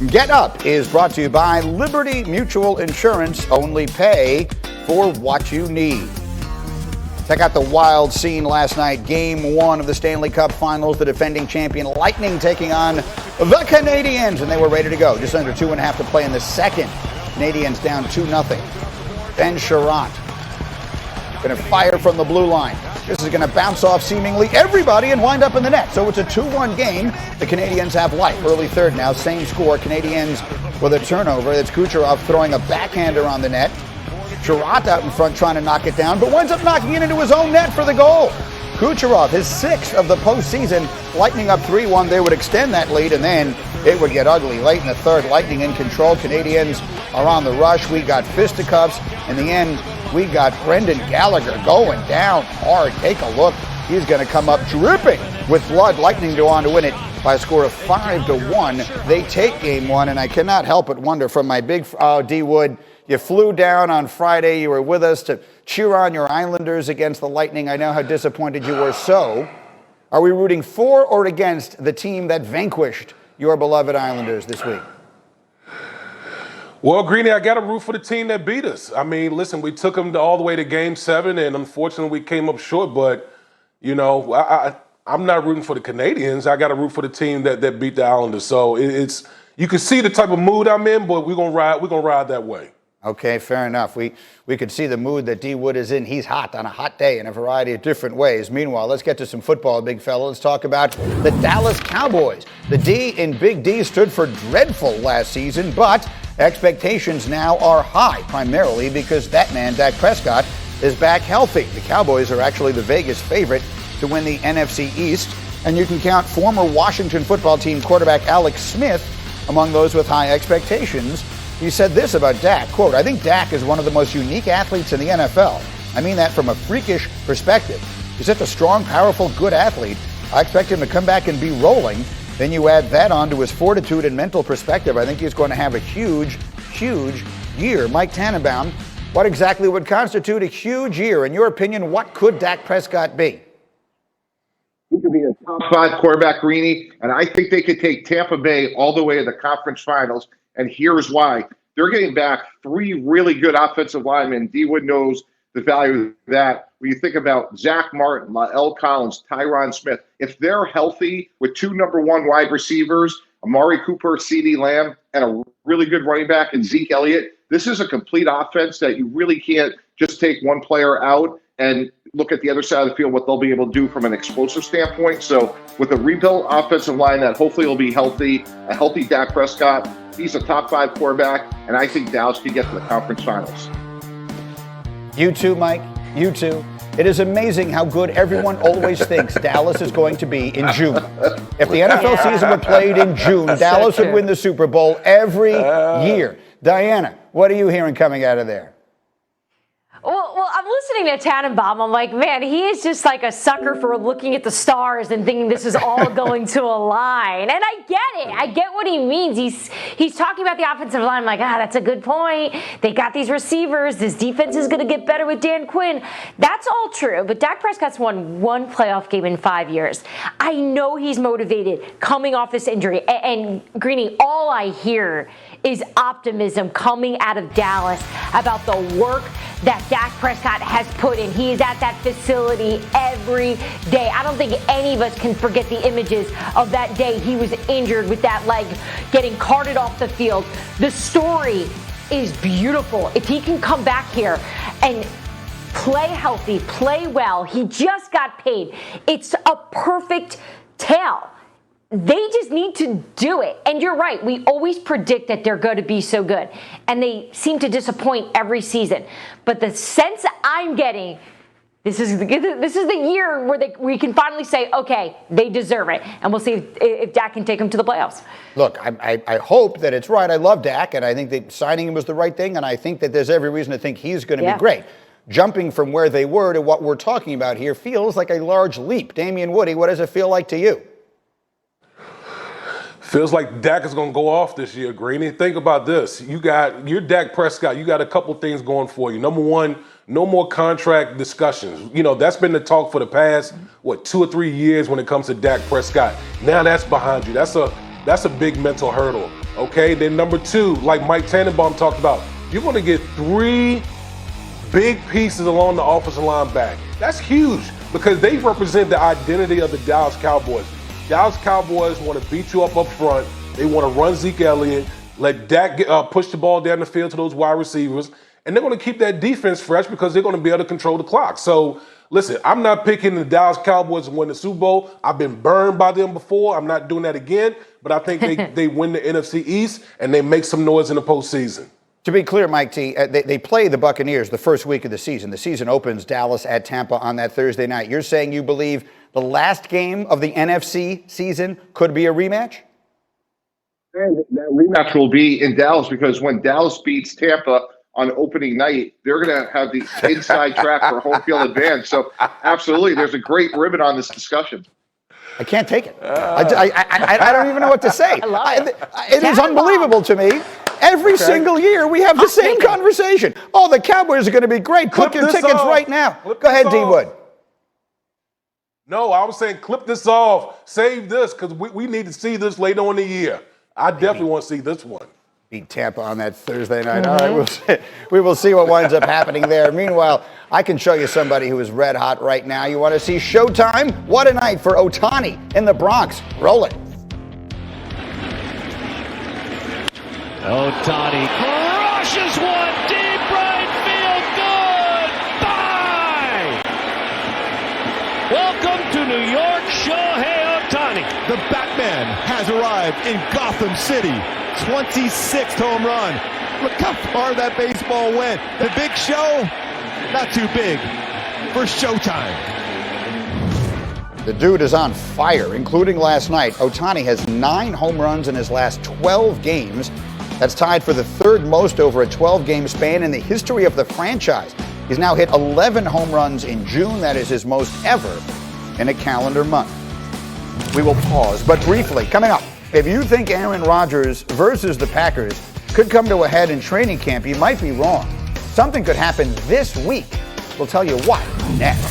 Get Up is brought to you by Liberty Mutual Insurance. Only pay for what you need. Check out the wild scene last night. Game 1 of the Stanley Cup Finals. The defending champion Lightning taking on the Canadiens, and they were ready to go. Just under 2.5 to play in the second. Canadiens down 2-0. Ben Sherratt going to fire from the blue line. This is going to bounce off seemingly everybody and wind up in the net. So it's a 2-1 game. The Canadiens have life. Early third now, same score. Canadiens with a turnover. It's Kucherov throwing a backhander on the net. Sherratt out in front trying to knock it down, but winds up knocking it into his own net for the goal. Kucherov, his 6th of the postseason. Lightning up 3-1. They would extend that lead, and then it would get ugly. Late in the third, Lightning in control. Canadiens are on the rush. We got fisticuffs. In the end, we got Brendan Gallagher going down hard. Take a look. He's going to come up dripping with blood. Lightning go on to win it by a score of 5-1. They take game 1, and I cannot help but wonder from my big D. Wood, you flew down on Friday. You were with us to cheer on your Islanders against the Lightning. I know how disappointed you were. So, are we rooting for or against the team that vanquished your beloved Islanders this week? Well, Greeny, I got to root for the team that beat us. I mean, listen, we took them all the way to Game 7, and unfortunately we came up short. But, you know, I'm not rooting for the Canadiens. I got to root for the team that beat the Islanders. So it's you can see the type of mood I'm in, but we're gonna ride that way. Okay, fair enough. We could see the mood that D. Wood is in. He's hot on a hot day in a variety of different ways. Meanwhile, let's get to some football, big fella. Let's talk about the Dallas Cowboys. The D in Big D stood for dreadful last season, but expectations now are high, primarily because that man, Dak Prescott, is back healthy. The Cowboys are actually the Vegas favorite to win the NFC East, and you can count former Washington football team quarterback Alex Smith among those with high expectations. He said this about Dak, quote, "I think Dak is one of the most unique athletes in the NFL. I mean that from a freakish perspective. He's such a strong, powerful, good athlete. I expect him to come back and be rolling. Then you add that on to his fortitude and mental perspective. I think he's going to have a huge, huge year." Mike Tannenbaum, what exactly would constitute a huge year? In your opinion, what could Dak Prescott be? He could be a top 5 quarterback, Greeny, and I think they could take Tampa Bay all the way to the conference finals. And here's why. They're getting back 3 really good offensive linemen. D. Wood knows the value of that. When you think about Zach Martin, La'el Collins, Tyron Smith, if they're healthy with 2 number 1 wide receivers, Amari Cooper, CeeDee Lamb, and a really good running back in Zeke Elliott, this is a complete offense that you really can't just take one player out and look at the other side of the field, what they'll be able to do from an explosive standpoint. So with a rebuilt offensive line that hopefully will be healthy, a healthy Dak Prescott, he's a top 5 quarterback, and I think Dallas could get to the conference finals. You too, Mike. You too. It is amazing how good everyone always thinks Dallas is going to be in June. If the NFL season were played in June, Dallas would win the Super Bowl every year. Diana, what are you hearing coming out of there? Well, I'm listening to Tannenbaum. I'm like, man, he is just like a sucker for looking at the stars and thinking this is all going to align. And I get it. I get what he means. He's talking about the offensive line. I'm like, that's a good point. They got these receivers. This defense is going to get better with Dan Quinn. That's all true. But Dak Prescott's won 1 playoff game in 5 years. I know he's motivated coming off this injury. And Greeny, all I hear is optimism coming out of Dallas about the work that Dak Prescott has put in. He is at that facility every day. I don't think any of us can forget the images of that day he was injured with that leg getting carted off the field. The story is beautiful. If he can come back here and play healthy, play well, he just got paid. It's a perfect tale. They just need to do it. And you're right. We always predict that they're going to be so good. And they seem to disappoint every season. But the sense I'm getting, this is the year where we can finally say, okay, they deserve it. And we'll see if Dak can take them to the playoffs. Look, I hope that it's right. I love Dak, and I think that signing him was the right thing. And I think that there's every reason to think he's going to be great. Jumping from where they were to what we're talking about here feels like a large leap. Damien Woody, what does it feel like to you? Feels like Dak is going to go off this year, Greeny. Think about this. You're Dak Prescott. You got a couple things going for you. Number one, no more contract discussions. You know, that's been the talk for the past, 2 or 3 years when it comes to Dak Prescott. Now that's behind you. That's a big mental hurdle. Okay, then number 2, like Mike Tannenbaum talked about, you're going to get 3 big pieces along the offensive line back. That's huge because they represent the identity of the Dallas Cowboys. Dallas Cowboys want to beat you up front. They want to run Zeke Elliott, let Dak push the ball down the field to those wide receivers, and they're going to keep that defense fresh because they're going to be able to control the clock. So, listen, I'm not picking the Dallas Cowboys to win the Super Bowl. I've been burned by them before. I'm not doing that again, but I think they win the NFC East and they make some noise in the postseason. To be clear, Mike T, they play the Buccaneers the first week of the season. The season opens Dallas at Tampa on that Thursday night. You're saying you believe the last game of the NFC season could be a rematch? And that rematch will be in Dallas because when Dallas beats Tampa on opening night, they're going to have the inside track for home field advantage. So, absolutely, there's a great ribbon on this discussion. I can't take it. I don't even know what to say. I love it. It is unbelievable to me. Every single year we have the same conversation. Oh, the Cowboys are going to be great. Book your tickets right now. Go ahead, D. Wood. No, I was saying clip this off. Save this because we need to see this later on in the year. I definitely want to see this one. Beat Tampa on that Thursday night. All right, we will see what winds up happening there. Meanwhile, I can show you somebody who is red hot right now. You want to see Showtime? What a night for Ohtani in the Bronx. Roll it. Ohtani crushes one deep right field. Goodbye. Welcome to New York, Shohei Ohtani. The Batman has arrived in Gotham City. 26th home run. Look how far that baseball went. The big show, not too big for Showtime. The dude is on fire, including last night. Ohtani has 9 home runs in his last 12 games. That's tied for the 3rd most over a 12-game span in the history of the franchise. He's now hit 11 home runs in June. That is his most ever in a calendar month. We will pause, but briefly, coming up, if you think Aaron Rodgers versus the Packers could come to a head in training camp, you might be wrong. Something could happen this week. We'll tell you what next.